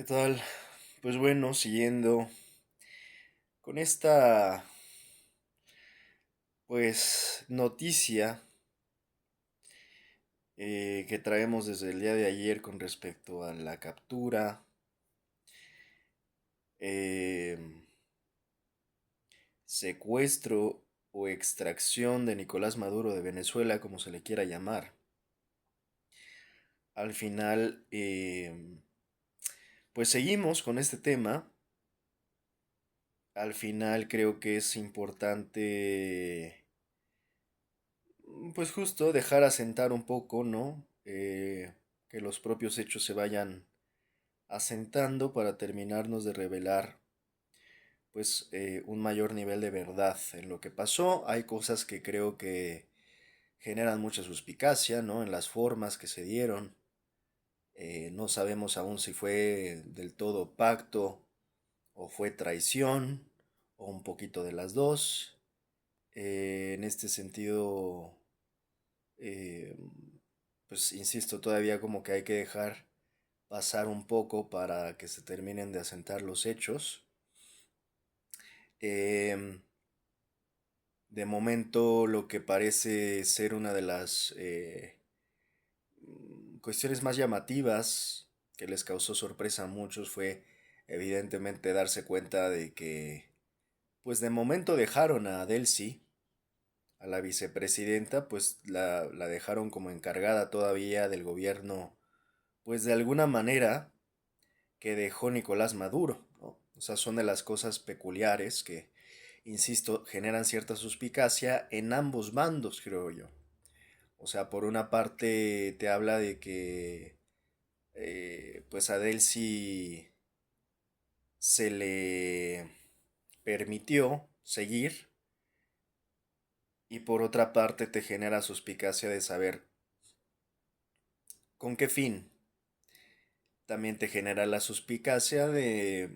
¿Qué tal? Pues bueno, siguiendo con esta, pues, noticia que traemos desde el día de ayer con respecto a la captura, eh, secuestro o extracción de Nicolás Maduro de Venezuela, como se le quiera llamar. Al final, pues seguimos con este tema. Al final creo que es importante pues justo dejar asentar un poco, ¿no? Que los propios hechos se vayan asentando para terminarnos de revelar, pues, un mayor nivel de verdad en lo que pasó. Hay cosas que creo que generan mucha suspicacia, ¿no? En las formas que se dieron. No sabemos aún si fue del todo pacto o fue traición o un poquito de las dos. En este sentido, eh, pues insisto, todavía como que hay que dejar pasar un poco para que se terminen de asentar los hechos. Em, de momento, lo que parece ser una de las cuestiones más llamativas que les causó sorpresa a muchos fue evidentemente darse cuenta de que, pues de momento dejaron a Delcy, a la vicepresidenta, pues la dejaron como encargada todavía del gobierno, pues de alguna manera que dejó Nicolás Maduro, ¿no? O sea, son de las cosas peculiares que, insisto, generan cierta suspicacia en ambos bandos, creo yo. O sea, por una parte te habla de que, pues a Delcy se le permitió seguir y por otra parte te genera suspicacia de saber con qué fin. También te genera la suspicacia de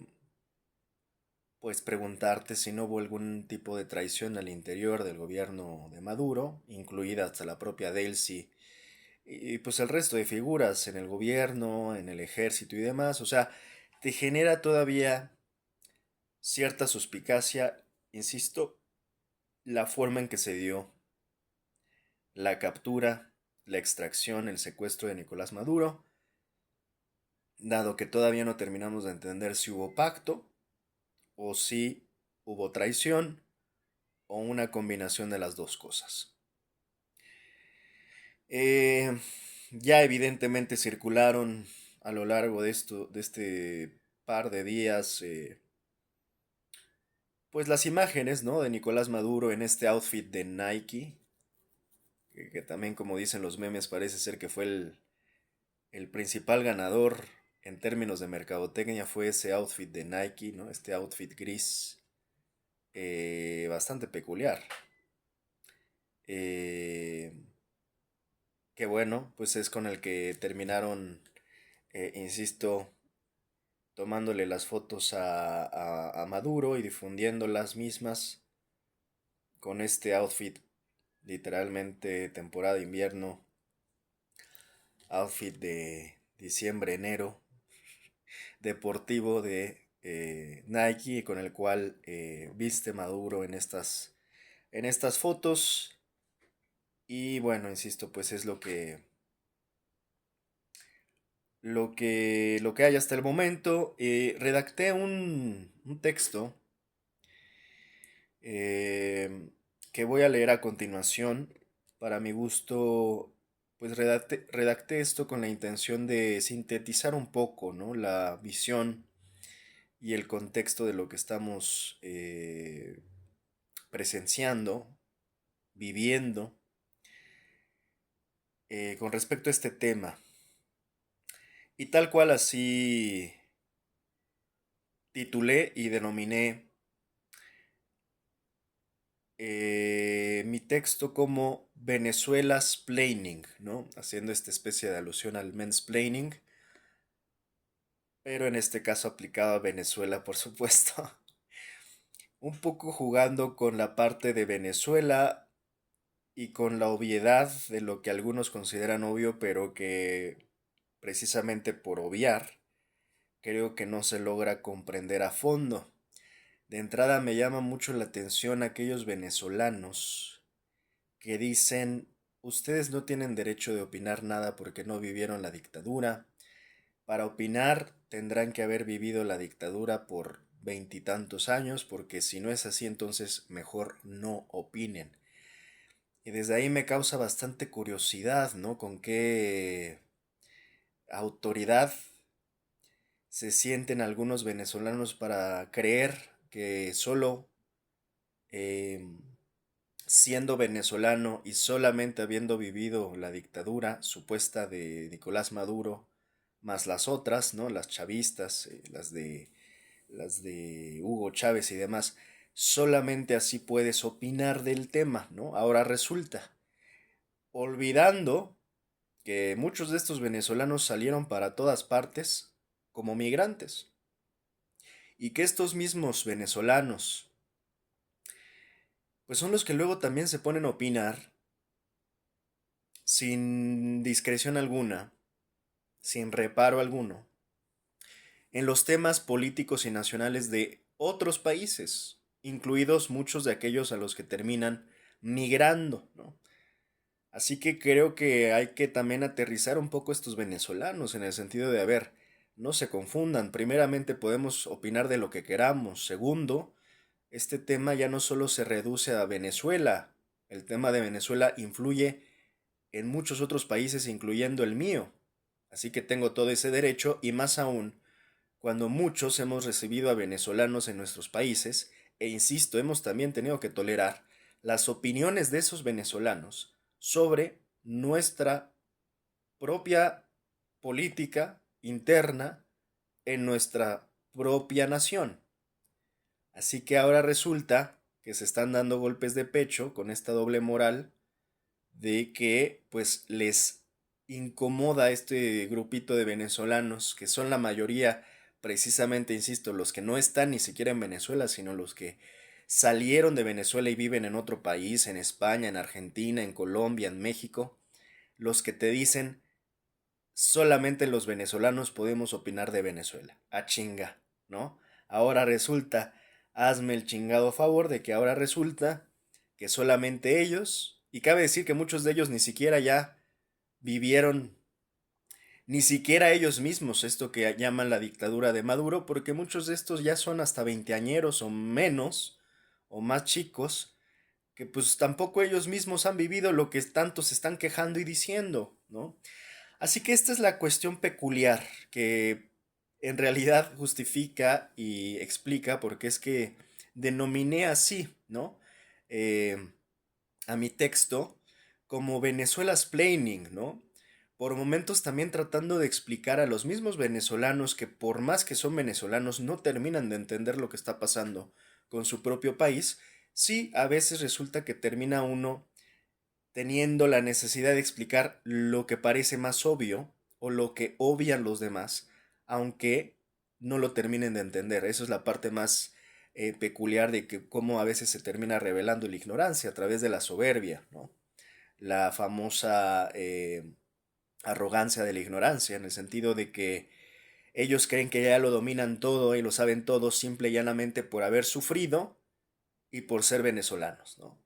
pues preguntarte si no hubo algún tipo de traición al interior del gobierno de Maduro, incluida hasta la propia Delcy y pues el resto de figuras en el gobierno, en el ejército y demás. O sea, te genera todavía cierta suspicacia, insisto, la forma en que se dio la captura, la extracción, el secuestro de Nicolás Maduro, dado que todavía no terminamos de entender si hubo pacto o si hubo traición o una combinación de las dos cosas. Eh, ya evidentemente circularon a lo largo de este par de días, pues las imágenes, ¿no? De Nicolás Maduro en este outfit de Nike, que también como dicen los memes parece ser que fue el principal ganador en términos de mercadotecnia fue ese outfit de Nike, ¿no? Este outfit gris, bastante peculiar. Eh, que bueno, pues es con el que terminaron, insisto, tomándole las fotos a Maduro y difundiendo las mismas con este outfit, literalmente temporada de invierno, outfit de diciembre-enero, deportivo de Nike, con el cual viste Maduro en estas fotos. Y bueno, insisto, pues es lo que hay hasta el momento. Redacté un texto eh, que voy a leer a continuación. Para mi gusto, pues redacté esto con la intención de sintetizar un poco, ¿no? La visión y el contexto de lo que estamos presenciando, viviendo, con respecto a este tema. Y tal cual así titulé y denominé mi texto como Venezuela's Planning, ¿no? Haciendo esta especie de alusión al mansplaining, pero en este caso aplicado a Venezuela, por supuesto. Un poco jugando con la parte de Venezuela y con la obviedad de lo que algunos consideran obvio, pero que precisamente por obviar creo que no se logra comprender a fondo. De entrada me llama mucho la atención aquellos venezolanos que dicen, ustedes no tienen derecho de opinar nada porque no vivieron la dictadura. Para opinar tendrán que haber vivido la dictadura por veintitantos años, porque si no es así, entonces mejor no opinen. Y desde ahí me causa bastante curiosidad, ¿no? Con qué autoridad se sienten algunos venezolanos para creer que solo eh, siendo venezolano y solamente habiendo vivido la dictadura supuesta de Nicolás Maduro, más las otras, ¿no? Las chavistas, las de Hugo Chávez y demás, solamente así puedes opinar del tema, ¿no? Ahora resulta, olvidando que muchos de estos venezolanos salieron para todas partes como migrantes y que estos mismos venezolanos pues son los que luego también se ponen a opinar sin discreción alguna, sin reparo alguno, en los temas políticos y nacionales de otros países, incluidos muchos de aquellos a los que terminan migrando, ¿no? Así que creo que hay que también aterrizar un poco estos venezolanos en el sentido de, a ver, no se confundan. Primeramente podemos opinar de lo que queramos. Segundo, este tema ya no solo se reduce a Venezuela. El tema de Venezuela influye en muchos otros países, incluyendo el mío. Así que tengo todo ese derecho y más aún cuando muchos hemos recibido a venezolanos en nuestros países e insisto, hemos también tenido que tolerar las opiniones de esos venezolanos sobre nuestra propia política interna en nuestra propia nación. Así que ahora resulta que se están dando golpes de pecho con esta doble moral de que pues les incomoda este grupito de venezolanos que son la mayoría precisamente, insisto, los que no están ni siquiera en Venezuela, sino los que salieron de Venezuela y viven en otro país, en España, en Argentina, en Colombia, en México, los que te dicen solamente los venezolanos podemos opinar de Venezuela. A chinga, ¿no? Ahora resulta, hazme el chingado favor de que ahora resulta que solamente ellos, y cabe decir que muchos de ellos ni siquiera ya vivieron, ni siquiera ellos mismos, esto que llaman la dictadura de Maduro, porque muchos de estos ya son hasta veinteañeros o menos, o más chicos, que pues tampoco ellos mismos han vivido lo que tanto se están quejando y diciendo, ¿no? Así que esta es la cuestión peculiar que en realidad justifica y explica porque es que denominé así, ¿no? Eh, a mi texto como Venezuela's Planning, ¿no? Por momentos también tratando de explicar a los mismos venezolanos que por más que son venezolanos no terminan de entender lo que está pasando con su propio país, sí, a veces resulta que termina uno teniendo la necesidad de explicar lo que parece más obvio o lo que obvian los demás, aunque no lo terminen de entender. Eso es la parte más peculiar de que cómo a veces se termina revelando la ignorancia a través de la soberbia, ¿no? La famosa arrogancia de la ignorancia, en el sentido de que ellos creen que ya lo dominan todo y lo saben todo simple y llanamente por haber sufrido y por ser venezolanos, ¿no?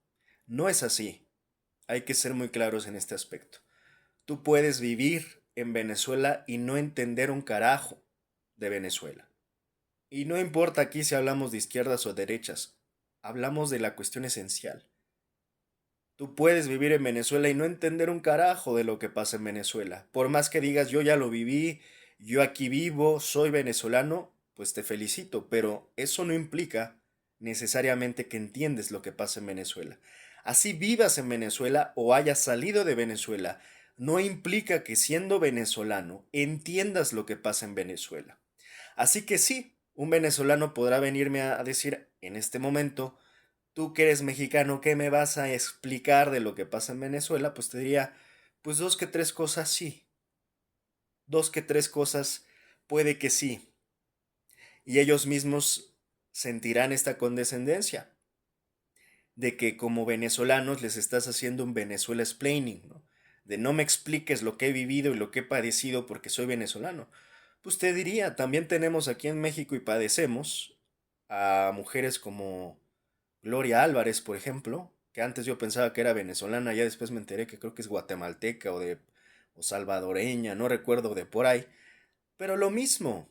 No es así. Hay que ser muy claros en este aspecto. Tú puedes vivir en Venezuela y no entender un carajo de Venezuela. Y no importa aquí si hablamos de izquierdas o derechas, hablamos de la cuestión esencial. Tú puedes vivir en Venezuela y no entender un carajo de lo que pasa en Venezuela. Por más que digas yo ya lo viví, yo aquí vivo, soy venezolano, pues te felicito, pero eso no implica necesariamente que entiendes lo que pasa en Venezuela. Así vivas en Venezuela o hayas salido de Venezuela, no implica que siendo venezolano entiendas lo que pasa en Venezuela. Así que sí, un venezolano podrá venirme a decir en este momento, tú que eres mexicano, ¿qué me vas a explicar de lo que pasa en Venezuela? Pues te diría, pues dos que tres cosas sí, dos que tres cosas puede que sí, y ellos mismos sentirán esta condescendencia de que como venezolanos les estás haciendo un Venezuela explaining, ¿no? De no me expliques lo que he vivido y lo que he padecido porque soy venezolano. Pues te diría, también tenemos aquí en México y padecemos a mujeres como Gloria Álvarez, por ejemplo, que antes yo pensaba que era venezolana, ya después me enteré que creo que es guatemalteca o salvadoreña, no recuerdo de por ahí, pero lo mismo,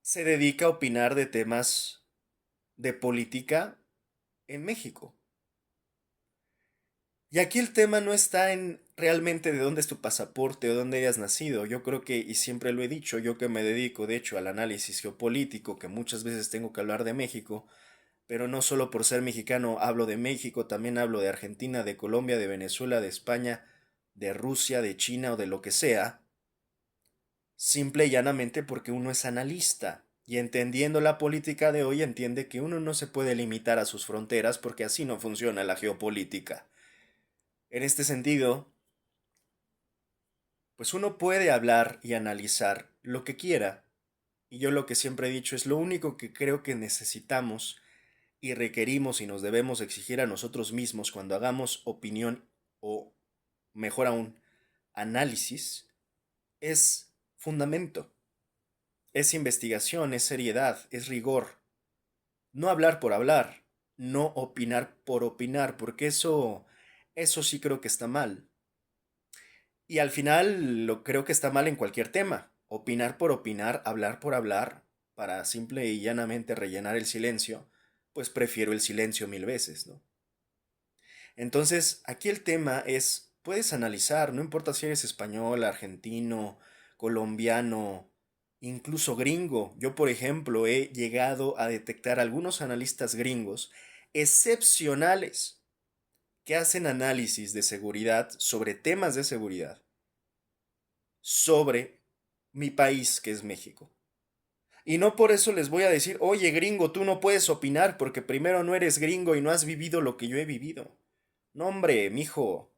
se dedica a opinar de temas de política en México. Y aquí el tema no está en realmente de dónde es tu pasaporte o dónde hayas nacido. Yo creo que, y siempre lo he dicho, yo que me dedico de hecho al análisis geopolítico, que muchas veces tengo que hablar de México, pero no solo por ser mexicano hablo de México, también hablo de Argentina, de Colombia, de Venezuela, de España, de Rusia, de China o de lo que sea, simple y llanamente porque uno es analista. Y entendiendo la política de hoy entiende que uno no se puede limitar a sus fronteras porque así no funciona la geopolítica. En este sentido, pues uno puede hablar y analizar lo que quiera. Y yo lo que siempre he dicho es lo único que creo que necesitamos y requerimos y nos debemos exigir a nosotros mismos cuando hagamos opinión o, mejor aún, análisis, es fundamento, es investigación, es seriedad, es rigor. No hablar por hablar, no opinar por opinar, porque eso sí creo que está mal. Y al final lo creo que está mal en cualquier tema. Opinar por opinar, hablar por hablar, para simple y llanamente rellenar el silencio, pues prefiero el silencio mil veces, ¿no? Entonces, aquí el tema es, puedes analizar, no importa si eres español, argentino, colombiano, incluso gringo. Yo, por ejemplo, he llegado a detectar algunos analistas gringos excepcionales que hacen análisis de seguridad sobre temas de seguridad sobre mi país, que es México. Y no por eso les voy a decir, oye gringo, tú no puedes opinar porque primero no eres gringo y no has vivido lo que yo he vivido. No, hombre, mijo,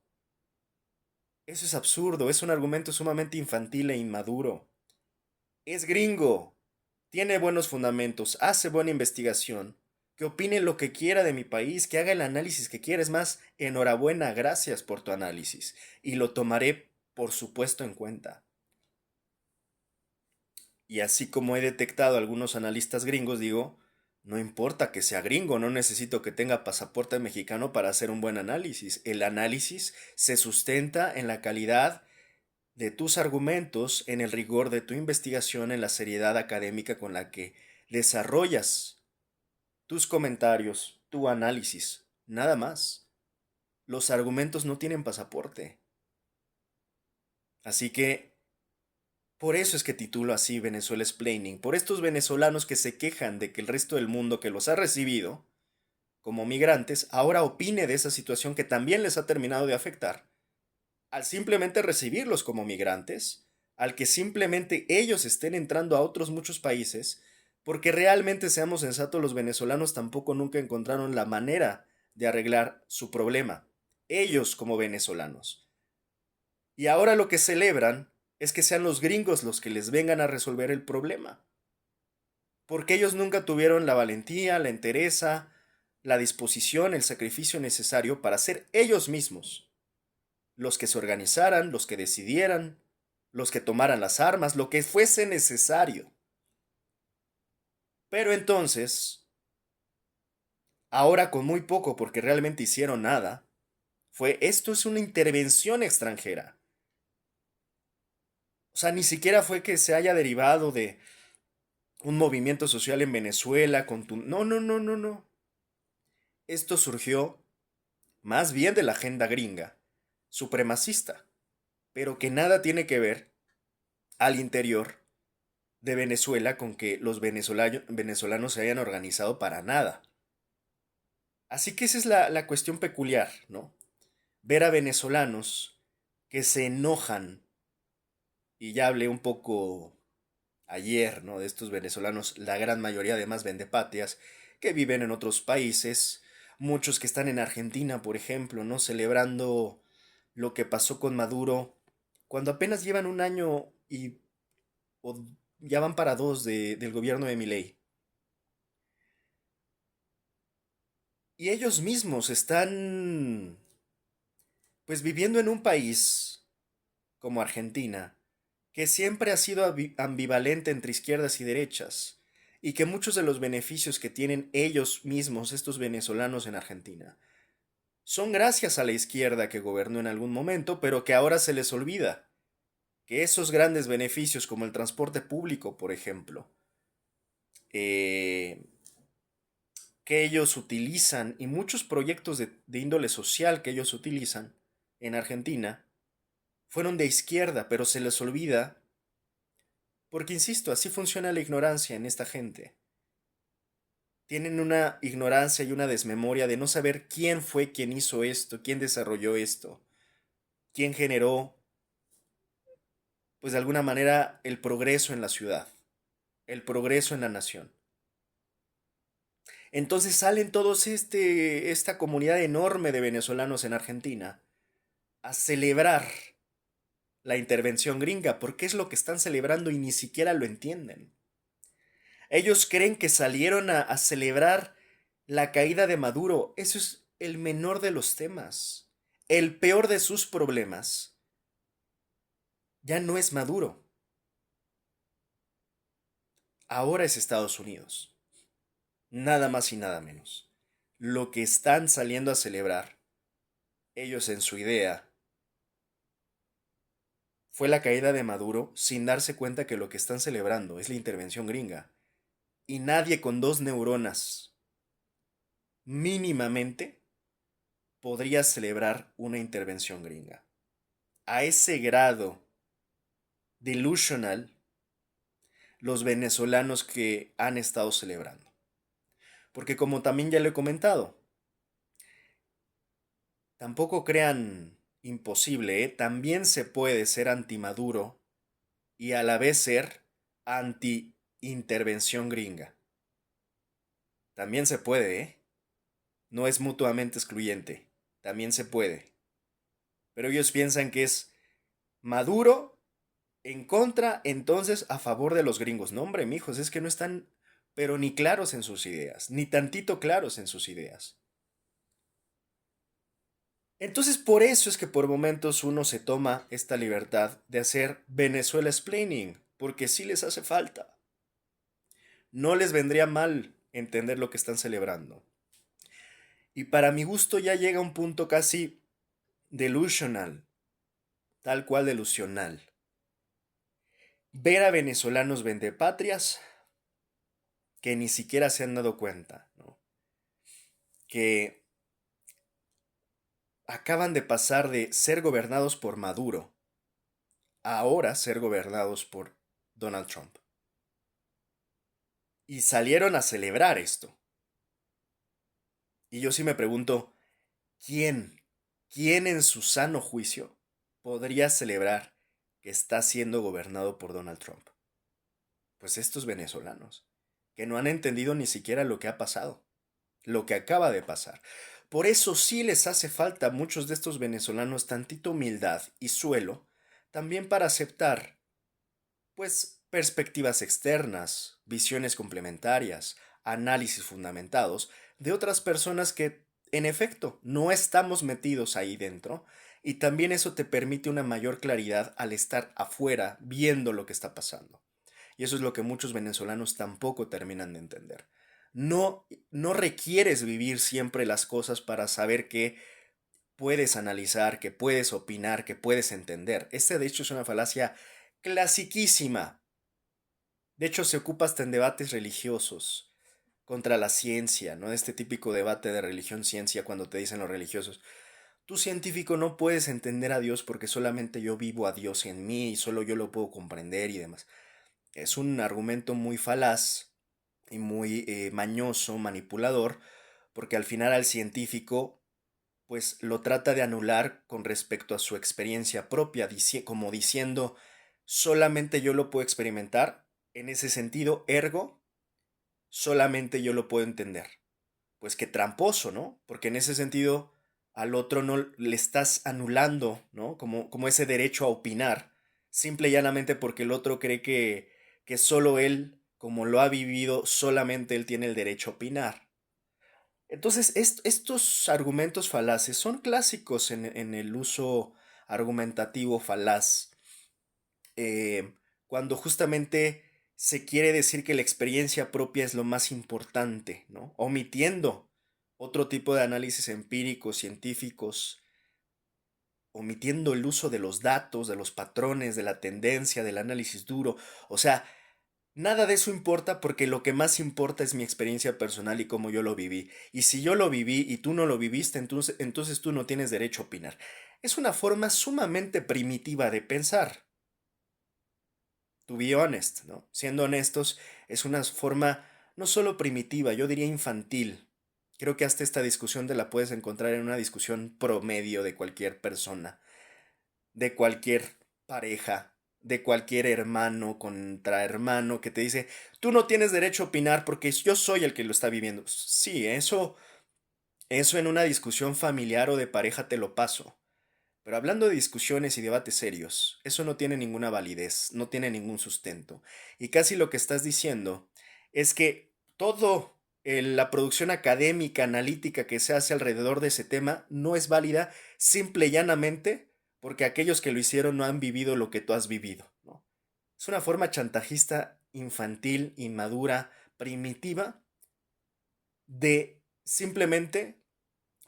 eso es absurdo, es un argumento sumamente infantil e inmaduro. Es gringo, tiene buenos fundamentos, hace buena investigación, que opine lo que quiera de mi país, que haga el análisis que quiera. Es más, enhorabuena, gracias por tu análisis. Y lo tomaré, por supuesto, en cuenta. Y así como he detectado algunos analistas gringos, digo, no importa que sea gringo, no necesito que tenga pasaporte mexicano para hacer un buen análisis. El análisis se sustenta en la calidad de tus argumentos, en el rigor de tu investigación, en la seriedad académica con la que desarrollas tus comentarios, tu análisis. Nada más. Los argumentos no tienen pasaporte. Así que por eso es que titulo así Venezuela Explaining, por estos venezolanos que se quejan de que el resto del mundo que los ha recibido como migrantes ahora opine de esa situación que también les ha terminado de afectar, al simplemente recibirlos como migrantes, al que simplemente ellos estén entrando a otros muchos países, porque realmente seamos sensatos, los venezolanos tampoco nunca encontraron la manera de arreglar su problema, ellos como venezolanos. Y ahora lo que celebran es que sean los gringos los que les vengan a resolver el problema. Porque ellos nunca tuvieron la valentía, la entereza, la disposición, el sacrificio necesario para ser ellos mismos los que se organizaran, los que decidieran, los que tomaran las armas, lo que fuese necesario. Pero entonces, ahora con muy poco, porque realmente hicieron nada, esto es una intervención extranjera. O sea, ni siquiera fue que se haya derivado de un movimiento social en Venezuela con tu... No, no, no, no, no. Esto surgió más bien de la agenda gringa, supremacista, pero que nada tiene que ver al interior de Venezuela con que los venezolanos se hayan organizado para nada. Así que esa es la cuestión peculiar, ¿no? Ver a venezolanos que se enojan, y ya hablé un poco ayer, ¿no? De estos venezolanos, la gran mayoría además vendepatrias, que viven en otros países, muchos que están en Argentina, por ejemplo, ¿no? Celebrando lo que pasó con Maduro, cuando apenas llevan un año o ya van para dos del gobierno de Milei. Y ellos mismos están, pues, viviendo en un país como Argentina, que siempre ha sido ambivalente entre izquierdas y derechas, y que muchos de los beneficios que tienen ellos mismos, estos venezolanos en Argentina, son gracias a la izquierda que gobernó en algún momento, pero que ahora se les olvida que esos grandes beneficios como el transporte público, por ejemplo, eh, que ellos utilizan y muchos proyectos de índole social que ellos utilizan en Argentina, fueron de izquierda, pero se les olvida, porque insisto, así funciona la ignorancia en esta gente. Tienen una ignorancia y una desmemoria de no saber quién fue quien hizo esto, quién desarrolló esto, quién generó, pues de alguna manera, el progreso en la ciudad, el progreso en la nación. Entonces salen todos esta comunidad enorme de venezolanos en Argentina a celebrar la intervención gringa, porque es lo que están celebrando y ni siquiera lo entienden. Ellos creen que salieron a celebrar la caída de Maduro. Eso es el menor de los temas. El peor de sus problemas ya no es Maduro. Ahora es Estados Unidos. Nada más y nada menos. Lo que están saliendo a celebrar, ellos en su idea, fue la caída de Maduro sin darse cuenta que lo que están celebrando es la intervención gringa. Y nadie con dos neuronas mínimamente podría celebrar una intervención gringa. A ese grado delusional los venezolanos que han estado celebrando. Porque como también ya lo he comentado, tampoco crean imposible, ¿eh? También se puede ser anti-Maduro y a la vez ser anti-intervención gringa. También se puede, ¿eh? No es mutuamente excluyente. También se puede. Pero ellos piensan que es Maduro en contra, entonces a favor de los gringos. No, hombre, mijos, es que no están, pero ni claros en sus ideas, ni tantito claros en sus ideas. Entonces, por eso es que por momentos uno se toma esta libertad de hacer Venezuela explaining, porque sí les hace falta. No les vendría mal entender lo que están celebrando. Y para mi gusto ya llega un punto casi delusional, tal cual delusional. Ver a venezolanos vendepatrias que ni siquiera se han dado cuenta, ¿no? Que acaban de pasar de ser gobernados por Maduro a ahora ser gobernados por Donald Trump. Y salieron a celebrar esto. Y yo sí me pregunto, ¿quién? ¿Quién en su sano juicio podría celebrar que está siendo gobernado por Donald Trump? Pues estos venezolanos, que no han entendido ni siquiera lo que ha pasado, lo que acaba de pasar. Por eso sí les hace falta a muchos de estos venezolanos tantita humildad y suelo, también para aceptar, pues, perspectivas externas, visiones complementarias, análisis fundamentados de otras personas que, en efecto, no estamos metidos ahí dentro, y también eso te permite una mayor claridad al estar afuera viendo lo que está pasando. Y eso es lo que muchos venezolanos tampoco terminan de entender. No requieres vivir siempre las cosas para saber que puedes analizar, que puedes opinar, que puedes entender. Este de hecho es una falacia clasiquísima. De hecho se ocupa hasta en debates religiosos contra la ciencia, ¿no? Este típico debate de religión-ciencia cuando te dicen los religiosos, tú científico no puedes entender a Dios porque solamente yo vivo a Dios en mí y solo yo lo puedo comprender y demás. Es un argumento muy falaz y muy mañoso, manipulador, porque al final al científico pues lo trata de anular con respecto a su experiencia propia, como diciendo, solamente yo lo puedo experimentar, en ese sentido, ergo, solamente yo lo puedo entender. Pues qué tramposo, ¿no? Porque en ese sentido al otro no le estás anulando, ¿no? Como ese derecho a opinar, simple y llanamente porque el otro cree que solo él, como lo ha vivido, solamente él tiene el derecho a opinar. Entonces, estos argumentos falaces son clásicos en el uso argumentativo falaz eh, cuando justamente se quiere decir que la experiencia propia es lo más importante, ¿no? Omitiendo otro tipo de análisis empíricos, científicos, omitiendo el uso de los datos, de los patrones, de la tendencia, del análisis duro. O sea, nada de eso importa porque lo que más importa es mi experiencia personal y cómo yo lo viví. Y si yo lo viví y tú no lo viviste, entonces tú no tienes derecho a opinar. Es una forma sumamente primitiva de pensar. To be honest, ¿no? Siendo honestos, es una forma no solo primitiva, yo diría infantil. Creo que hasta esta discusión te la puedes encontrar en una discusión promedio de cualquier persona, de cualquier pareja, de cualquier hermano contra hermano que te dice, tú no tienes derecho a opinar porque yo soy el que lo está viviendo. Sí, eso en una discusión familiar o de pareja te lo paso. Pero hablando de discusiones y debates serios, eso no tiene ninguna validez, no tiene ningún sustento. Y casi lo que estás diciendo es que todo la producción académica, analítica que se hace alrededor de ese tema no es válida simple y llanamente porque aquellos que lo hicieron no han vivido lo que tú has vivido, ¿no? Es una forma chantajista, infantil, inmadura, primitiva de simplemente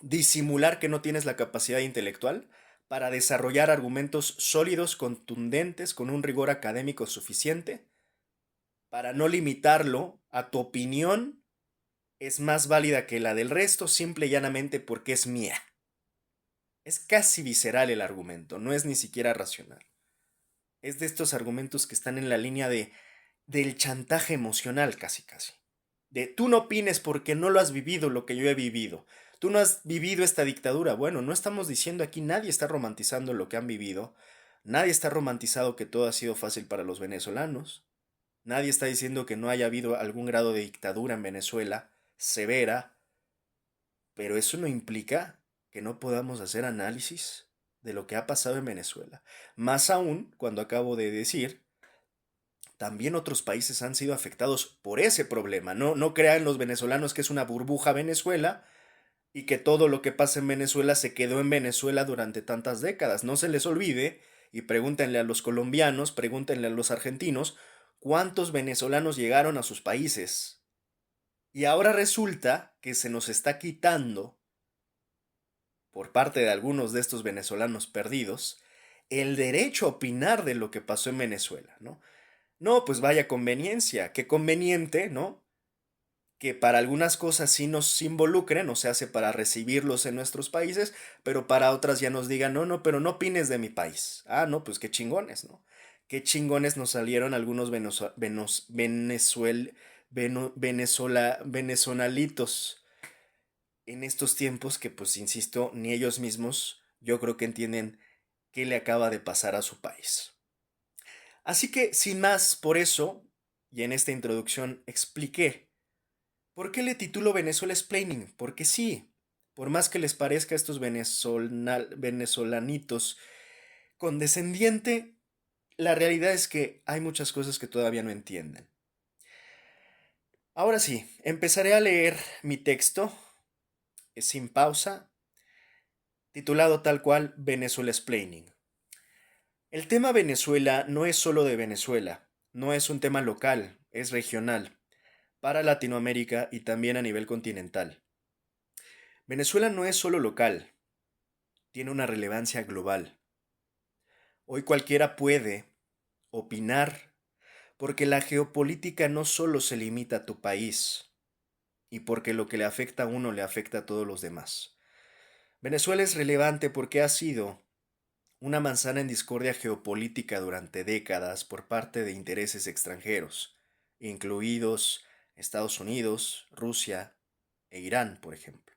disimular que no tienes la capacidad intelectual para desarrollar argumentos sólidos, contundentes, con un rigor académico suficiente, para no limitarlo a tu opinión es más válida que la del resto simple y llanamente porque es mía. Es casi visceral el argumento, no es ni siquiera racional. Es de estos argumentos que están en la línea del chantaje emocional, casi casi. De tú no opines porque no lo has vivido lo que yo he vivido. Tú no has vivido esta dictadura. Bueno, no estamos diciendo aquí, nadie está romantizando lo que han vivido. Nadie está romantizado que todo ha sido fácil para los venezolanos. Nadie está diciendo que no haya habido algún grado de dictadura en Venezuela, severa, pero eso no implica que no podamos hacer análisis de lo que ha pasado en Venezuela. Más aún cuando acabo de decir también otros países han sido afectados por ese problema. No, no crean los venezolanos que es una burbuja Venezuela y que todo lo que pasa en Venezuela se quedó en Venezuela durante tantas décadas. No se les olvide, y pregúntenle a los colombianos, pregúntenle a los argentinos, cuántos venezolanos llegaron a sus países. Y ahora resulta que se nos está quitando, por parte de algunos de estos venezolanos perdidos, el derecho a opinar de lo que pasó en Venezuela, ¿no? No, pues vaya conveniencia, qué conveniente, ¿no? Que para algunas cosas sí nos involucren, o se hace para recibirlos en nuestros países, pero para otras ya nos digan, no, no, pero no opines de mi país. Ah, no, pues qué chingones, ¿no? Qué chingones nos salieron algunos venezolanitos en estos tiempos que, pues, insisto, ni ellos mismos yo creo que entienden qué le acaba de pasar a su país. Así que, sin más, por eso, y en esta introducción expliqué, ¿por qué le titulo Venezuela Explaining? Porque sí, por más que les parezca a estos venezolanitos condescendiente, la realidad es que hay muchas cosas que todavía no entienden. Ahora sí, empezaré a leer mi texto, sin pausa, titulado tal cual Venezuela Explaining. El tema Venezuela no es solo de Venezuela, no es un tema local, es regional, para Latinoamérica y también a nivel continental. Venezuela no es solo local, tiene una relevancia global. Hoy cualquiera puede opinar porque la geopolítica no solo se limita a tu país y porque lo que le afecta a uno le afecta a todos los demás. Venezuela es relevante porque ha sido una manzana en discordia geopolítica durante décadas por parte de intereses extranjeros, incluidos Estados Unidos, Rusia e Irán, por ejemplo,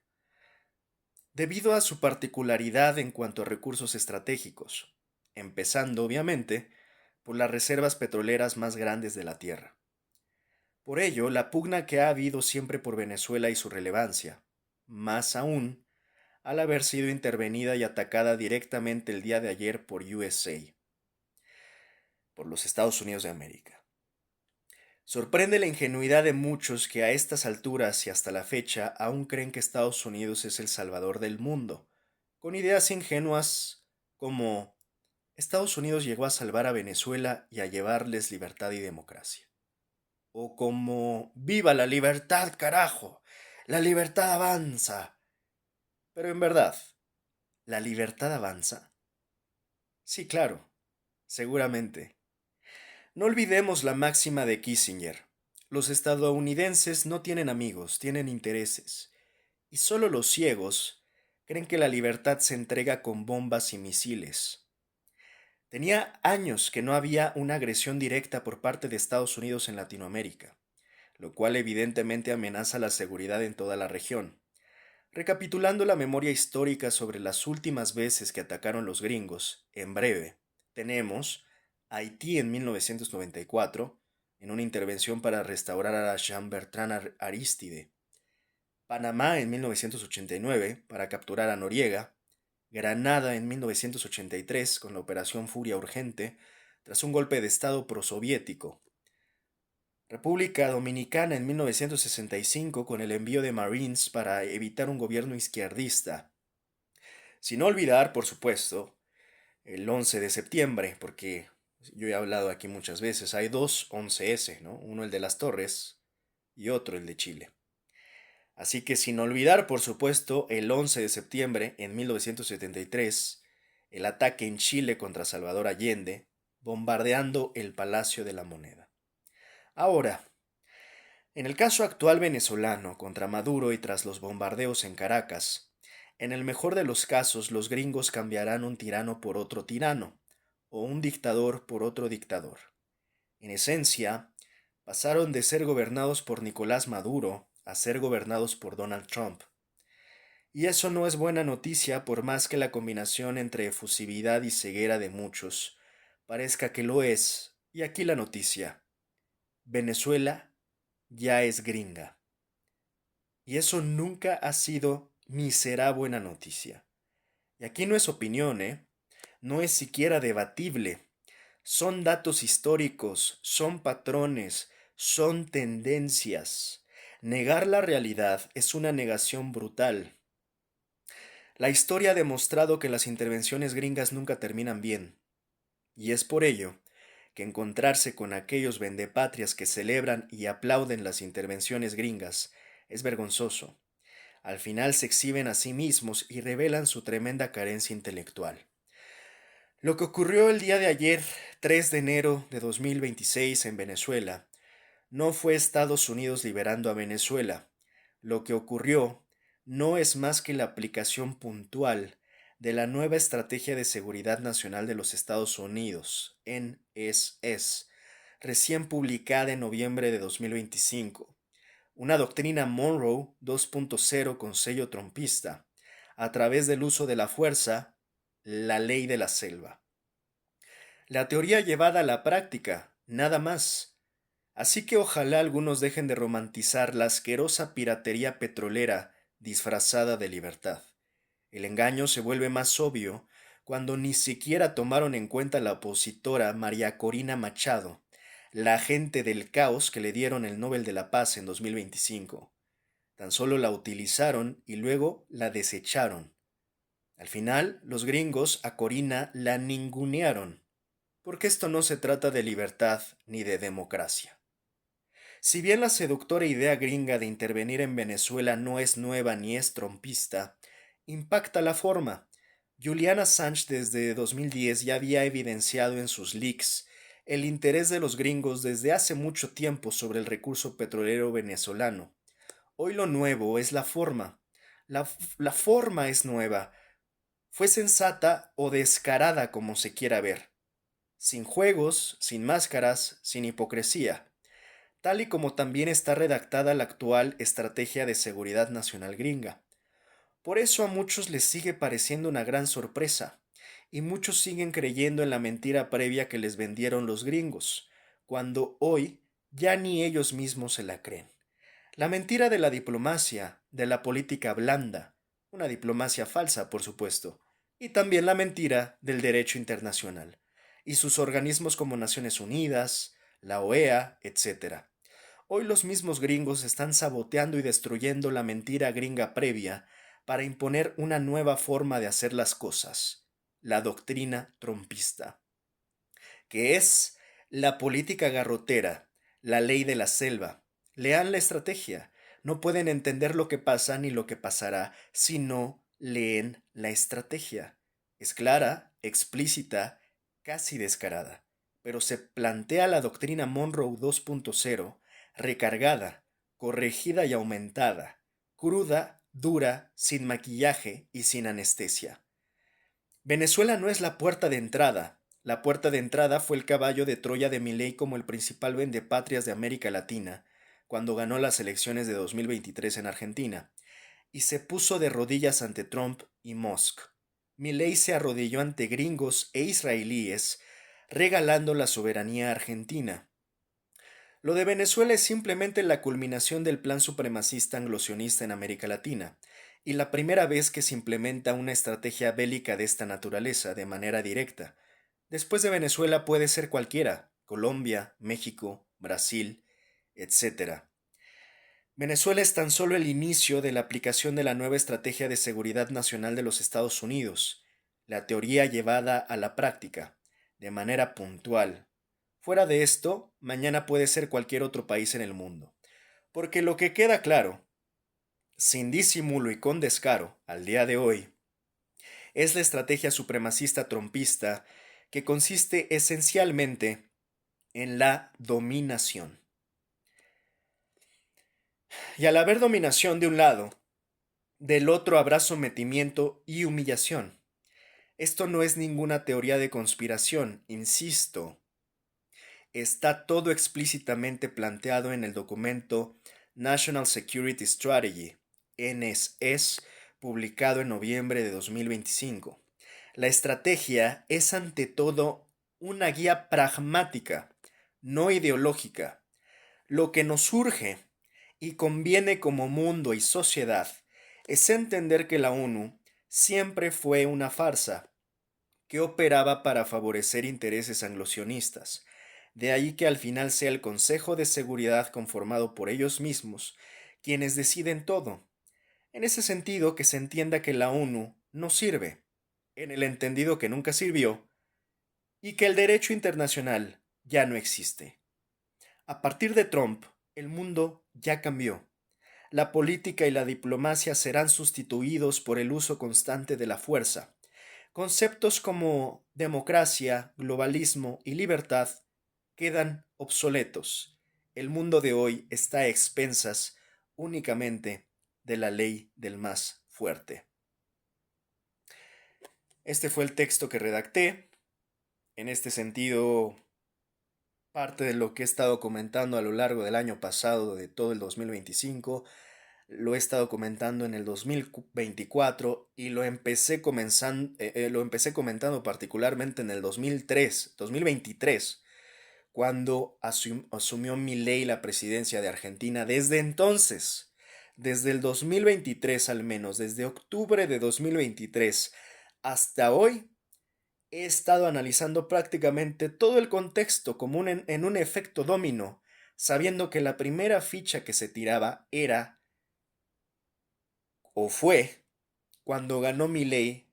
debido a su particularidad en cuanto a recursos estratégicos, empezando, obviamente, por las reservas petroleras más grandes de la Tierra. Por ello, la pugna que ha habido siempre por Venezuela y su relevancia, más aún al haber sido intervenida y atacada directamente el día de ayer por USA, por los Estados Unidos de América. Sorprende la ingenuidad de muchos que a estas alturas y hasta la fecha aún creen que Estados Unidos es el salvador del mundo, con ideas ingenuas como Estados Unidos llegó a salvar a Venezuela y a llevarles libertad y democracia. O como ¡Viva la libertad, carajo! La libertad avanza. Pero en verdad, ¿la libertad avanza? Sí, claro, seguramente. No olvidemos la máxima de Kissinger. Los estadounidenses no tienen amigos, tienen intereses. Y solo los ciegos creen que la libertad se entrega con bombas y misiles. Tenía años que no había una agresión directa por parte de Estados Unidos en Latinoamérica, lo cual evidentemente amenaza la seguridad en toda la región. Recapitulando la memoria histórica sobre las últimas veces que atacaron los gringos, en breve, tenemos Haití en 1994, en una intervención para restaurar a Jean-Bertrand Aristide, Panamá en 1989 para capturar a Noriega, Granada en 1983 con la Operación Furia Urgente tras un golpe de Estado prosoviético, República Dominicana en 1965 con el envío de Marines para evitar un gobierno izquierdista. Sin olvidar, por supuesto, el 11 de septiembre, porque yo he hablado aquí muchas veces, hay dos 11S, ¿no? Uno el de las Torres y otro el de Chile. Así que sin olvidar, por supuesto, el 11 de septiembre en 1973, el ataque en Chile contra Salvador Allende, bombardeando el Palacio de la Moneda. Ahora, en el caso actual venezolano contra Maduro y tras los bombardeos en Caracas, en el mejor de los casos los gringos cambiarán un tirano por otro tirano, o un dictador por otro dictador. En esencia, pasaron de ser gobernados por Nicolás Maduro a ser gobernados por Donald Trump. Y eso no es buena noticia por más que la combinación entre efusividad y ceguera de muchos parezca que lo es. Y aquí la noticia. Venezuela ya es gringa. Y eso nunca ha sido ni será buena noticia. Y aquí no es opinión, ¿eh? No es siquiera debatible. Son datos históricos, son patrones, son tendencias. Negar la realidad es una negación brutal. La historia ha demostrado que las intervenciones gringas nunca terminan bien, y es por ello que encontrarse con aquellos vendepatrias que celebran y aplauden las intervenciones gringas es vergonzoso. Al final se exhiben a sí mismos y revelan su tremenda carencia intelectual. Lo que ocurrió el día de ayer, 3 de enero de 2026 en Venezuela, no fue Estados Unidos liberando a Venezuela. Lo que ocurrió no es más que la aplicación puntual de la nueva Estrategia de Seguridad Nacional de los Estados Unidos, NSS, recién publicada en noviembre de 2025, una doctrina Monroe 2.0 con sello trompista, a través del uso de la fuerza, la ley de la selva. La teoría llevada a la práctica, nada más. Así que ojalá algunos dejen de romantizar la asquerosa piratería petrolera disfrazada de libertad. El engaño se vuelve más obvio cuando ni siquiera tomaron en cuenta la opositora María Corina Machado, la agente del caos que le dieron el Nobel de la Paz en 2025. Tan solo la utilizaron y luego la desecharon. Al final, los gringos a Corina la ningunearon, porque esto no se trata de libertad ni de democracia. Si bien la seductora idea gringa de intervenir en Venezuela no es nueva ni es trompista, impacta la forma. Julian Assange desde 2010 ya había evidenciado en sus leaks el interés de los gringos desde hace mucho tiempo sobre el recurso petrolero venezolano. Hoy lo nuevo es la forma. La forma es nueva. Fue sensata o descarada como se quiera ver. Sin juegos, sin máscaras, sin hipocresía, tal y como también está redactada la actual Estrategia de Seguridad Nacional gringa. Por eso a muchos les sigue pareciendo una gran sorpresa, y muchos siguen creyendo en la mentira previa que les vendieron los gringos, cuando hoy ya ni ellos mismos se la creen. La mentira de la diplomacia, de la política blanda, una diplomacia falsa, por supuesto, y también la mentira del derecho internacional, y sus organismos como Naciones Unidas, la OEA, etc. Hoy los mismos gringos están saboteando y destruyendo la mentira gringa previa para imponer una nueva forma de hacer las cosas, la doctrina trompista, que es la política garrotera, la ley de la selva. Lean la estrategia. No pueden entender lo que pasa ni lo que pasará si no leen la estrategia. Es clara, explícita, casi descarada, pero se plantea la doctrina Monroe 2.0, recargada, corregida y aumentada, cruda, dura, sin maquillaje y sin anestesia. Venezuela no es la puerta de entrada. La puerta de entrada fue el caballo de Troya de Milei como el principal vendepatrias de América Latina, cuando ganó las elecciones de 2023 en Argentina, y se puso de rodillas ante Trump y Musk. Milei se arrodilló ante gringos e israelíes, regalando la soberanía argentina. Lo de Venezuela es simplemente la culminación del plan supremacista anglosionista en América Latina, y la primera vez que se implementa una estrategia bélica de esta naturaleza de manera directa. Después de Venezuela puede ser cualquiera: Colombia, México, Brasil, etcétera. Venezuela es tan solo el inicio de la aplicación de la nueva Estrategia de Seguridad Nacional de los Estados Unidos, la teoría llevada a la práctica, de manera puntual. Fuera de esto, mañana puede ser cualquier otro país en el mundo. Porque lo que queda claro, sin disimulo y con descaro, al día de hoy, es la estrategia supremacista trompista, que consiste esencialmente en la dominación. Y al haber dominación de un lado, del otro habrá sometimiento y humillación. Esto no es ninguna teoría de conspiración, insisto. Está todo explícitamente planteado en el documento National Security Strategy, NSS, publicado en noviembre de 2025. La estrategia es ante todo una guía pragmática, no ideológica. Lo que nos urge y conviene como mundo y sociedad es entender que la ONU siempre fue una farsa que operaba para favorecer intereses anglosionistas. De ahí que al final sea el Consejo de Seguridad conformado por ellos mismos quienes deciden todo. En ese sentido, que se entienda que la ONU no sirve, en el entendido que nunca sirvió, y que el derecho internacional ya no existe. A partir de Trump, el mundo ya cambió. La política y la diplomacia serán sustituidos por el uso constante de la fuerza. Conceptos como democracia, globalismo y libertad quedan obsoletos. El mundo de hoy está a expensas únicamente de la ley del más fuerte. Este fue el texto que redacté. En este sentido, parte de lo que he estado comentando a lo largo del año pasado, de todo el 2025, lo he estado comentando en el 2024 y lo empecé comentando particularmente en el 2023, cuando asumió Milei la presidencia de Argentina. Desde entonces, desde el 2023 al menos, desde octubre de 2023 hasta hoy, he estado analizando prácticamente todo el contexto como en un efecto dominó, sabiendo que la primera ficha que se tiraba era o fue cuando ganó Milei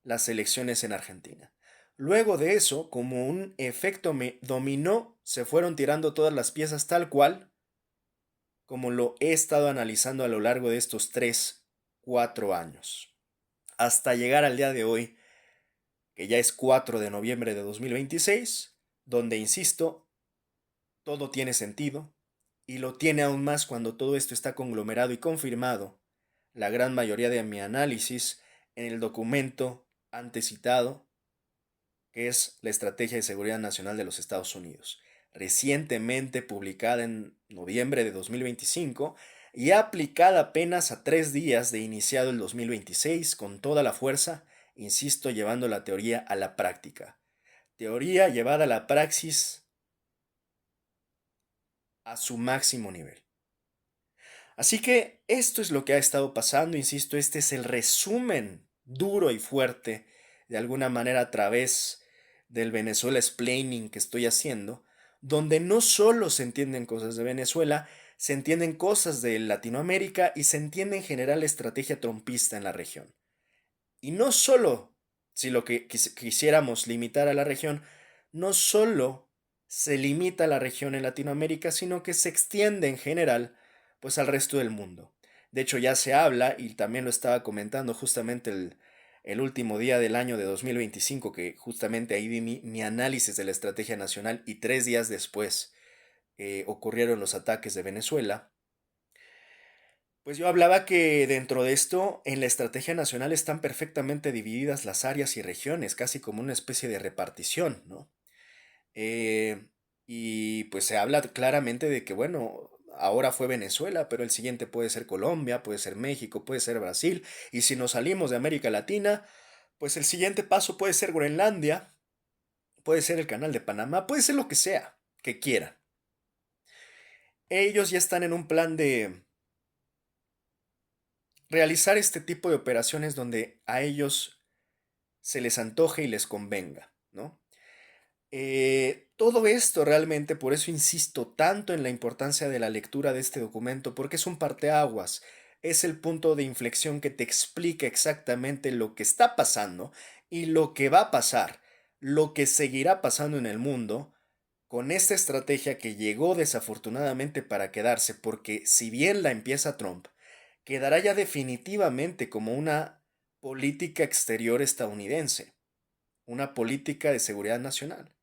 las elecciones en Argentina. Luego de eso, como un efecto dominó, se fueron tirando todas las piezas tal cual como lo he estado analizando a lo largo de estos 3, 4 años. Hasta llegar al día de hoy, que ya es 4 de noviembre de 2026, donde, insisto, todo tiene sentido, y lo tiene aún más cuando todo esto está conglomerado y confirmado, la gran mayoría de mi análisis, en el documento antes citado, que es la Estrategia de Seguridad Nacional de los Estados Unidos, recientemente publicada en noviembre de 2025 y aplicada apenas a 3 días de iniciado el 2026 con toda la fuerza, insisto, llevando la teoría a la práctica. Teoría llevada a la praxis a su máximo nivel. Así que esto es lo que ha estado pasando, insisto, este es el resumen duro y fuerte, de alguna manera a través del Venezuela explaining que estoy haciendo, donde no solo se entienden cosas de Venezuela, se entienden cosas de Latinoamérica y se entiende en general la estrategia trompista en la región. Y no solo si lo que quisiéramos limitar a la región, no solo se limita a la región en Latinoamérica, sino que se extiende en general, pues al resto del mundo. De hecho, ya se habla, y también lo estaba comentando justamente el último día del año de 2025, que justamente ahí vi mi análisis de la estrategia nacional y 3 días después ocurrieron los ataques de Venezuela. Pues yo hablaba que dentro de esto, en la estrategia nacional están perfectamente divididas las áreas y regiones, casi como una especie de repartición, ¿no? Eh, y pues se habla claramente de que, bueno, ahora fue Venezuela, pero el siguiente puede ser Colombia, puede ser México, puede ser Brasil, y si nos salimos de América Latina, pues el siguiente paso puede ser Groenlandia, puede ser el Canal de Panamá, puede ser lo que sea, que quieran. Ellos ya están en un plan de realizar este tipo de operaciones donde a ellos se les antoje y les convenga, ¿no? Todo esto realmente, por eso insisto tanto en la importancia de la lectura de este documento, porque es un parteaguas, es el punto de inflexión que te explica exactamente lo que está pasando y lo que va a pasar, lo que seguirá pasando en el mundo con esta estrategia que llegó desafortunadamente para quedarse, porque si bien la empieza Trump, quedará ya definitivamente como una política exterior estadounidense, una política de seguridad nacional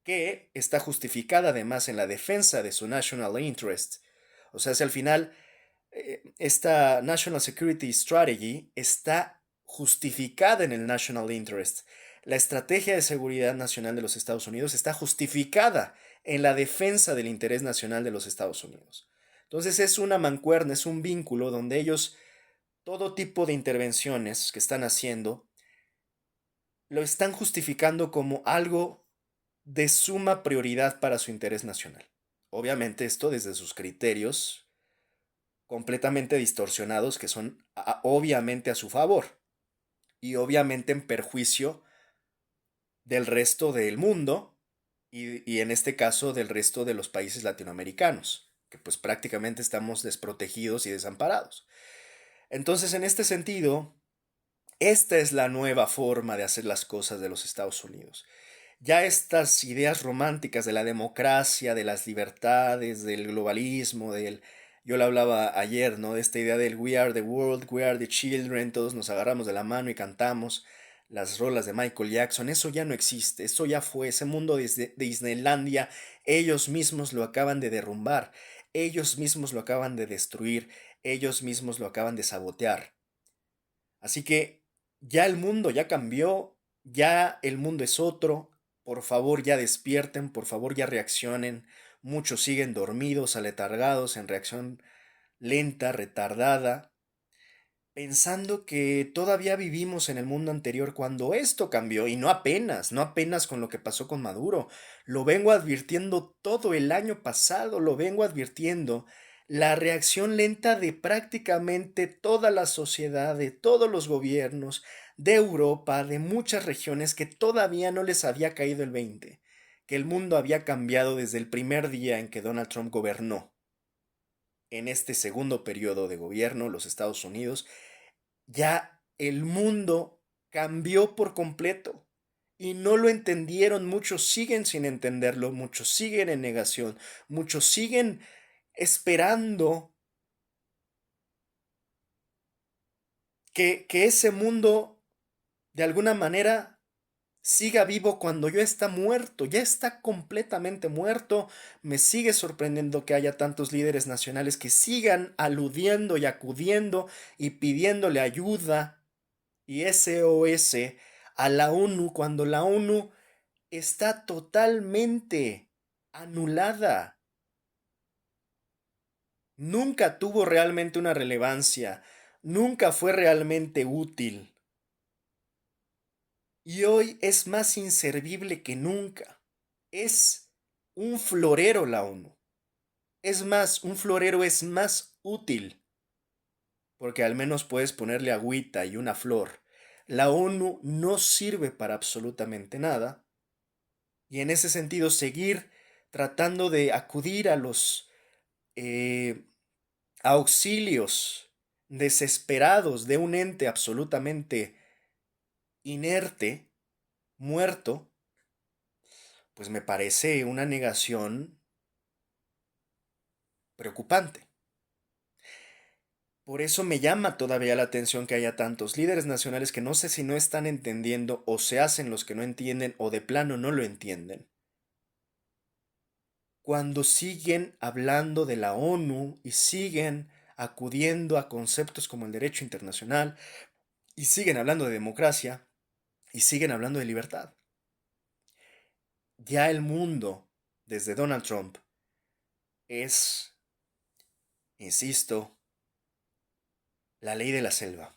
que está justificada además en la defensa de su national interest. O sea, si al final esta National Security Strategy está justificada en el national interest. La estrategia de seguridad nacional de los Estados Unidos está justificada en la defensa del interés nacional de los Estados Unidos. Entonces es una mancuerna, es un vínculo donde ellos, todo tipo de intervenciones que están haciendo, lo están justificando como algo de suma prioridad para su interés nacional. Obviamente esto desde sus criterios completamente distorsionados que son obviamente a su favor y obviamente en perjuicio del resto del mundo y en este caso del resto de los países latinoamericanos, que pues prácticamente estamos desprotegidos y desamparados. Entonces, en este sentido, esta es la nueva forma de hacer las cosas de los Estados Unidos. Ya estas ideas románticas de la democracia, de las libertades, del globalismo, yo lo hablaba ayer, ¿no? De esta idea del We are the world, we are the children, todos nos agarramos de la mano y cantamos las rolas de Michael Jackson, eso ya no existe, eso ya fue, ese mundo de Disneylandia, ellos mismos lo acaban de derrumbar, ellos mismos lo acaban de destruir, ellos mismos lo acaban de sabotear. Así que ya el mundo ya cambió, ya el mundo es otro. Por favor, ya despierten, por favor, ya reaccionen. Muchos siguen dormidos, aletargados, en reacción lenta, retardada, pensando que todavía vivimos en el mundo anterior cuando esto cambió, y no apenas, no apenas con lo que pasó con Maduro. Lo vengo advirtiendo todo el año pasado, lo vengo advirtiendo. La reacción lenta de prácticamente toda la sociedad, de todos los gobiernos, de Europa, de muchas regiones que todavía no les había caído el 20, que el mundo había cambiado desde el primer día en que Donald Trump gobernó. En este segundo periodo de gobierno, los Estados Unidos, ya el mundo cambió por completo y no lo entendieron, muchos siguen sin entenderlo, muchos siguen en negación, muchos siguen esperando que ese mundo de alguna manera siga vivo cuando ya está muerto, ya está completamente muerto. Me sigue sorprendiendo que haya tantos líderes nacionales que sigan aludiendo y acudiendo y pidiéndole ayuda y SOS a la ONU cuando la ONU está totalmente anulada. Nunca tuvo realmente una relevancia, nunca fue realmente útil. Y hoy es más inservible que nunca. Es un florero la ONU. Es más, un florero es más útil porque al menos puedes ponerle agüita y una flor. La ONU no sirve para absolutamente nada y en ese sentido seguir tratando de acudir a los eh, auxilios desesperados de un ente absolutamente inerte, muerto, pues me parece una negación preocupante. Por eso me llama todavía la atención que haya tantos líderes nacionales que no sé si no están entendiendo o se hacen los que no entienden o de plano no lo entienden. Cuando siguen hablando de la ONU y siguen acudiendo a conceptos como el derecho internacional y siguen hablando de democracia y siguen hablando de libertad. Ya el mundo, desde Donald Trump, es, insisto, la ley de la selva.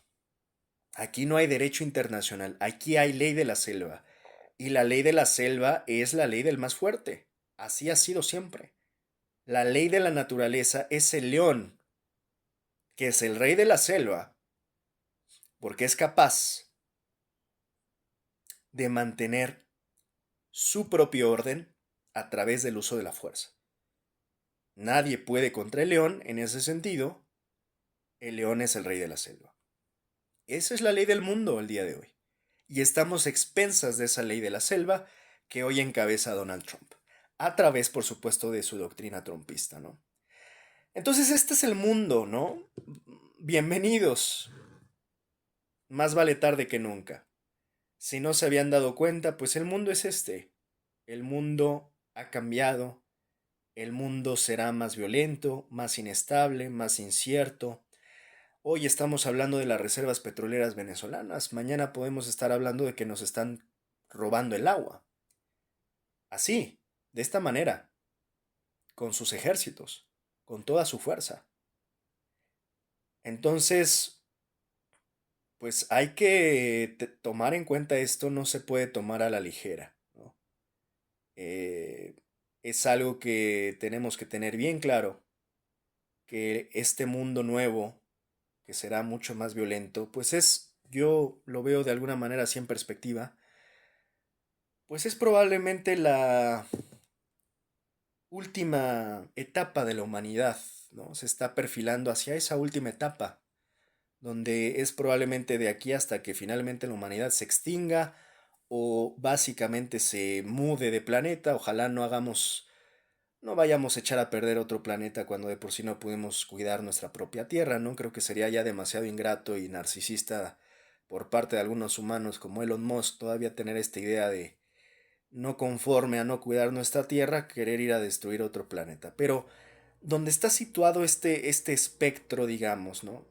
Aquí no hay derecho internacional, aquí hay ley de la selva. Y la ley de la selva es la ley del más fuerte. Así ha sido siempre. La ley de la naturaleza es el león, que es el rey de la selva, porque es capaz de mantener su propio orden a través del uso de la fuerza. Nadie puede contra el león en ese sentido. El león es el rey de la selva. Esa es la ley del mundo el día de hoy. Y estamos expensas de esa ley de la selva que hoy encabeza Donald Trump. A través, por supuesto, de su doctrina trumpista, ¿no? Entonces, este es el mundo, ¿no? Bienvenidos. Más vale tarde que nunca. Si no se habían dado cuenta, pues el mundo es este. El mundo ha cambiado. El mundo será más violento, más inestable, más incierto. Hoy estamos hablando de las reservas petroleras venezolanas. Mañana podemos estar hablando de que nos están robando el agua. Así, de esta manera, con sus ejércitos, con toda su fuerza. Entonces, pues hay que tomar en cuenta esto, no se puede tomar a la ligera, ¿no? Eh, es algo que tenemos que tener bien claro, que este mundo nuevo, que será mucho más violento, pues yo lo veo de alguna manera así en perspectiva, pues es probablemente la última etapa de la humanidad, ¿no? Se está perfilando hacia esa última etapa, donde es probablemente de aquí hasta que finalmente la humanidad se extinga o básicamente se mude de planeta. Ojalá no vayamos a echar a perder otro planeta cuando de por sí no podemos cuidar nuestra propia Tierra, ¿no? Creo que sería ya demasiado ingrato y narcisista por parte de algunos humanos como Elon Musk todavía tener esta idea de no conforme a no cuidar nuestra Tierra, querer ir a destruir otro planeta. Pero donde está situado este espectro, digamos, ¿no?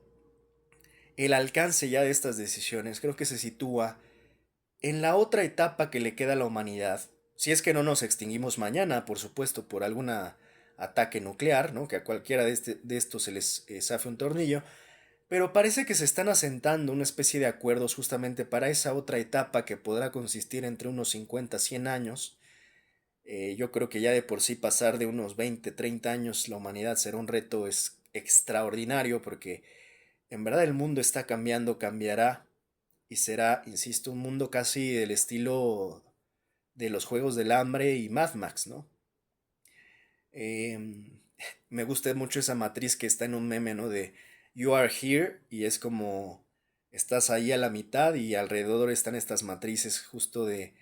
El alcance ya de estas decisiones creo que se sitúa en la otra etapa que le queda a la humanidad, si es que no nos extinguimos mañana, por supuesto, por algún ataque nuclear, ¿no? Que a cualquiera de estos se les zafe un tornillo, pero parece que se están asentando una especie de acuerdos justamente para esa otra etapa que podrá consistir entre unos 50 100 años. Yo creo que ya de por sí pasar de unos 20 30 años la humanidad será un reto extraordinario porque en verdad el mundo está cambiando, cambiará y será, insisto, un mundo casi del estilo de los Juegos del Hambre y Mad Max, ¿no? Em, Me gusta mucho esa matriz que está en un meme, ¿no? De You are here y es como estás ahí a la mitad y alrededor están estas matrices justo de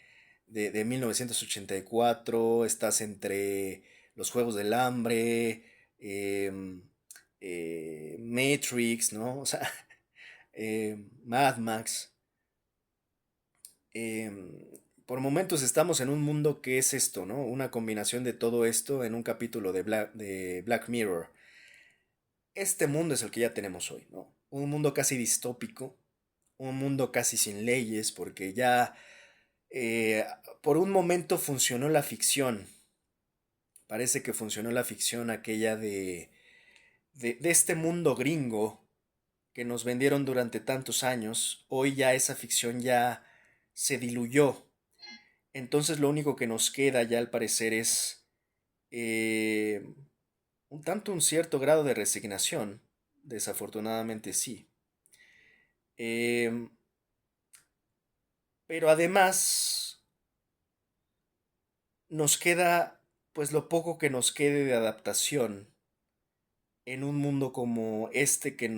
1984, estás entre los Juegos del Hambre, em, Matrix, ¿no? O sea, Mad Max. em, por momentos estamos en un mundo que es esto, ¿no? Una combinación de todo esto en un capítulo de Black Mirror. Este mundo es el que ya tenemos hoy, ¿no? Un mundo casi distópico, un mundo casi sin leyes, porque ya eh, por un momento funcionó la ficción. Parece que funcionó la ficción aquella de este mundo gringo que nos vendieron durante tantos años. Hoy ya esa ficción ya se diluyó. Entonces lo único que nos queda ya al parecer es eh, un tanto un cierto grado de resignación. Desafortunadamente sí. Em, pero además nos queda pues lo poco que nos quede de adaptación en un mundo como este que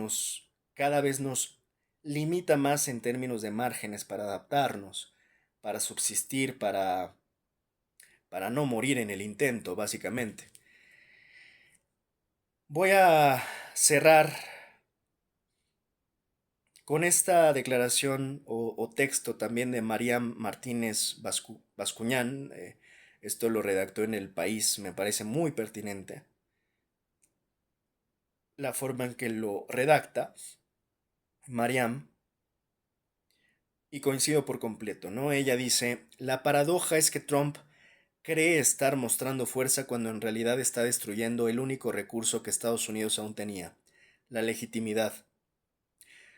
cada vez nos limita más en términos de márgenes para adaptarnos, para subsistir, para no morir en el intento, básicamente. Voy a cerrar con esta declaración o texto también de Mariam Martínez Bascuñán. Esto lo redactó en El País, me parece muy pertinente la forma en que lo redacta Mariam, y coincido por completo, ¿no? Ella dice, la paradoja es que Trump cree estar mostrando fuerza cuando en realidad está destruyendo el único recurso que Estados Unidos aún tenía, la legitimidad.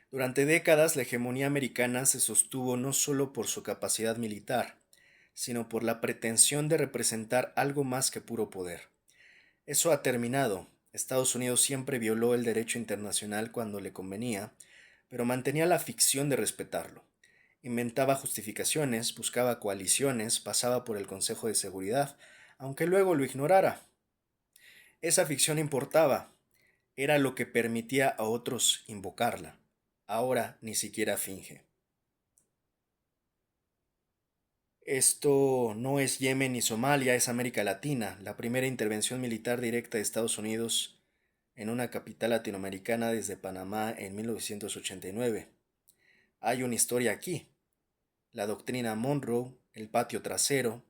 Durante décadas la hegemonía americana se sostuvo no solo por su capacidad militar, sino por la pretensión de representar algo más que puro poder. Eso ha terminado. Estados Unidos siempre violó el derecho internacional cuando le convenía, pero mantenía la ficción de respetarlo. Inventaba justificaciones, buscaba coaliciones, pasaba por el Consejo de Seguridad, aunque luego lo ignorara. Esa ficción importaba, era lo que permitía a otros invocarla. Ahora ni siquiera finge. Esto no es Yemen ni Somalia, es América Latina, la primera intervención militar directa de Estados Unidos en una capital latinoamericana desde Panamá en 1989. Hay una historia aquí. La doctrina Monroe, el patio trasero,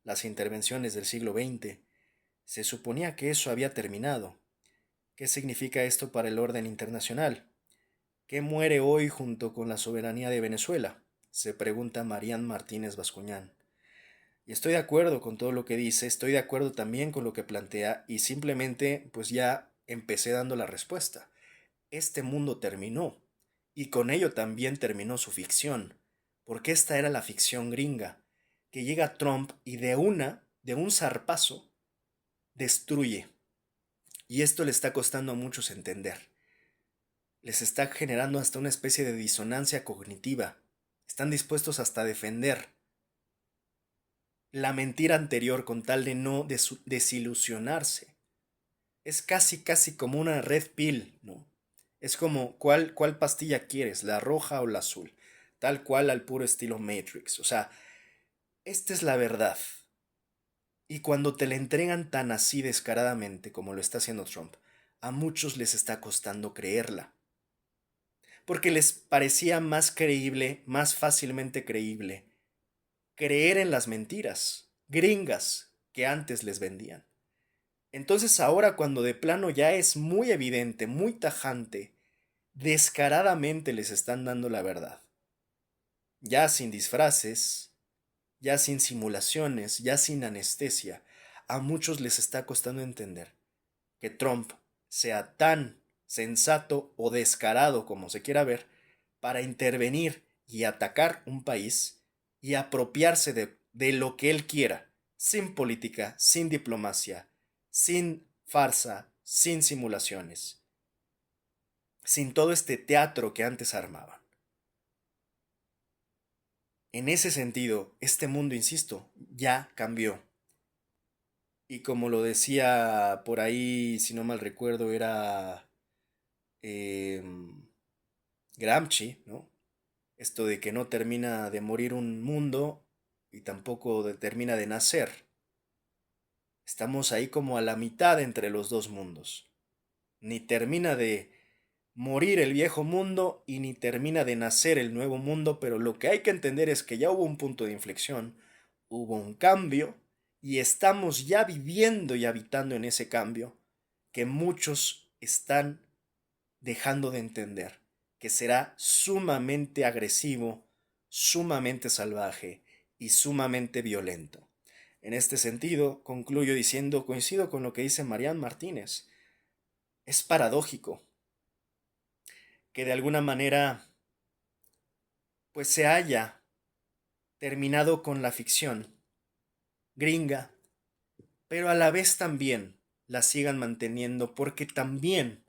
las intervenciones del siglo XX. Se suponía que eso había terminado. ¿Qué significa esto para el orden internacional? ¿Qué muere hoy junto con la soberanía de Venezuela? Se pregunta Marian Martínez Bascuñán. Y estoy de acuerdo con todo lo que dice, estoy de acuerdo también con lo que plantea y simplemente pues ya empecé dando la respuesta. Este mundo terminó y con ello también terminó su ficción, porque esta era la ficción gringa, que llega Trump y de un zarpazo, destruye. Y esto le está costando a muchos entender. Les está generando hasta una especie de disonancia cognitiva. Están dispuestos hasta a defender la mentira anterior con tal de no desilusionarse. Es casi como una red pill, ¿no? Es como, ¿cuál pastilla quieres? ¿La roja o la azul? Tal cual al puro estilo Matrix. O sea, esta es la verdad. Y cuando te la entregan tan así descaradamente como lo está haciendo Trump, a muchos les está costando creerla. Porque les parecía más creíble, más fácilmente creíble, creer en las mentiras gringas que antes les vendían. Entonces ahora cuando de plano ya es muy evidente, muy tajante, descaradamente les están dando la verdad. Ya sin disfraces, ya sin simulaciones, ya sin anestesia, a muchos les está costando entender que Trump sea tan sensato o descarado como se quiera ver para intervenir y atacar un país y apropiarse de lo que él quiera, sin política, sin diplomacia, sin farsa, sin simulaciones, sin todo este teatro que antes armaban. En ese sentido, este mundo, insisto, ya cambió. Y como lo decía por ahí, si no mal recuerdo, era eh, Gramsci, ¿no? Esto de que no termina de morir un mundo y tampoco termina de nacer. Estamos ahí como a la mitad entre los dos mundos. Ni termina de morir el viejo mundo y ni termina de nacer el nuevo mundo, pero lo que hay que entender es que ya hubo un punto de inflexión, hubo un cambio y estamos ya viviendo y habitando en ese cambio que muchos están dejando de entender, que será sumamente agresivo, sumamente salvaje y sumamente violento. En este sentido, concluyo diciendo, coincido con lo que dice Marian Martínez, es paradójico que de alguna manera pues se haya terminado con la ficción gringa, pero a la vez también la sigan manteniendo porque también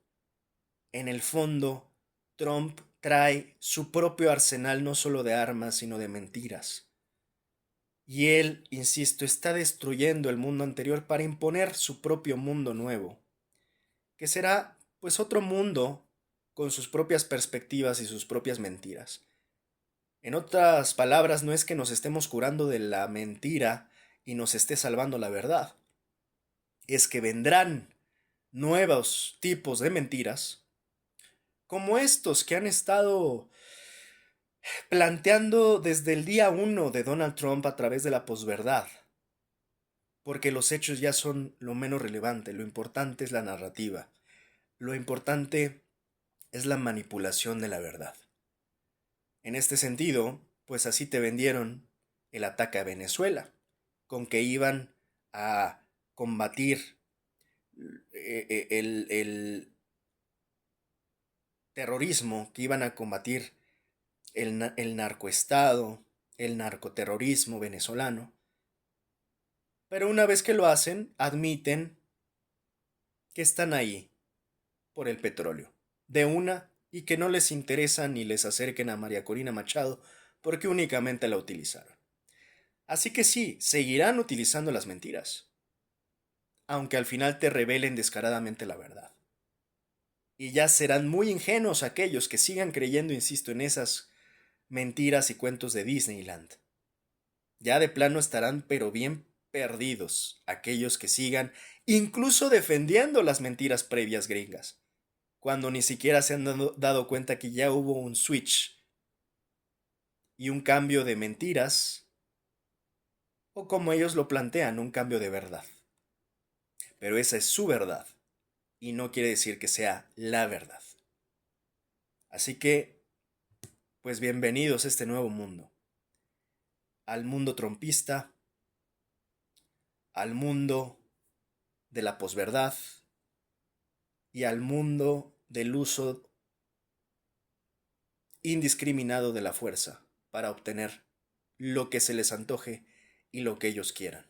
en el fondo Trump trae su propio arsenal no solo de armas, sino de mentiras. Y él, insisto, está destruyendo el mundo anterior para imponer su propio mundo nuevo, que será pues otro mundo con sus propias perspectivas y sus propias mentiras. En otras palabras, no es que nos estemos curando de la mentira y nos esté salvando la verdad. Es que vendrán nuevos tipos de mentiras, como estos que han estado planteando desde el día uno de Donald Trump a través de la posverdad, porque los hechos ya son lo menos relevante, lo importante es la narrativa, lo importante es la manipulación de la verdad. En este sentido, pues así te vendieron el ataque a Venezuela, con que iban a combatir el terrorismo, que iban a combatir el narcoestado, el narcoterrorismo venezolano. Pero una vez que lo hacen, admiten que están ahí por el petróleo, de una, y que no les interesa ni les acerquen a María Corina Machado porque únicamente la utilizaron. Así que sí, seguirán utilizando las mentiras, aunque al final te revelen descaradamente la verdad. Y ya serán muy ingenuos aquellos que sigan creyendo, insisto, en esas mentiras y cuentos de Disneyland. Ya de plano estarán pero bien perdidos aquellos que sigan incluso defendiendo las mentiras previas gringas, cuando ni siquiera se han dado cuenta que ya hubo un switch y un cambio de mentiras, o como ellos lo plantean, un cambio de verdad. Pero esa es su verdad, y no quiere decir que sea la verdad. Así que, pues bienvenidos a este nuevo mundo, al mundo trompista, al mundo de la posverdad y al mundo del uso indiscriminado de la fuerza para obtener lo que se les antoje y lo que ellos quieran.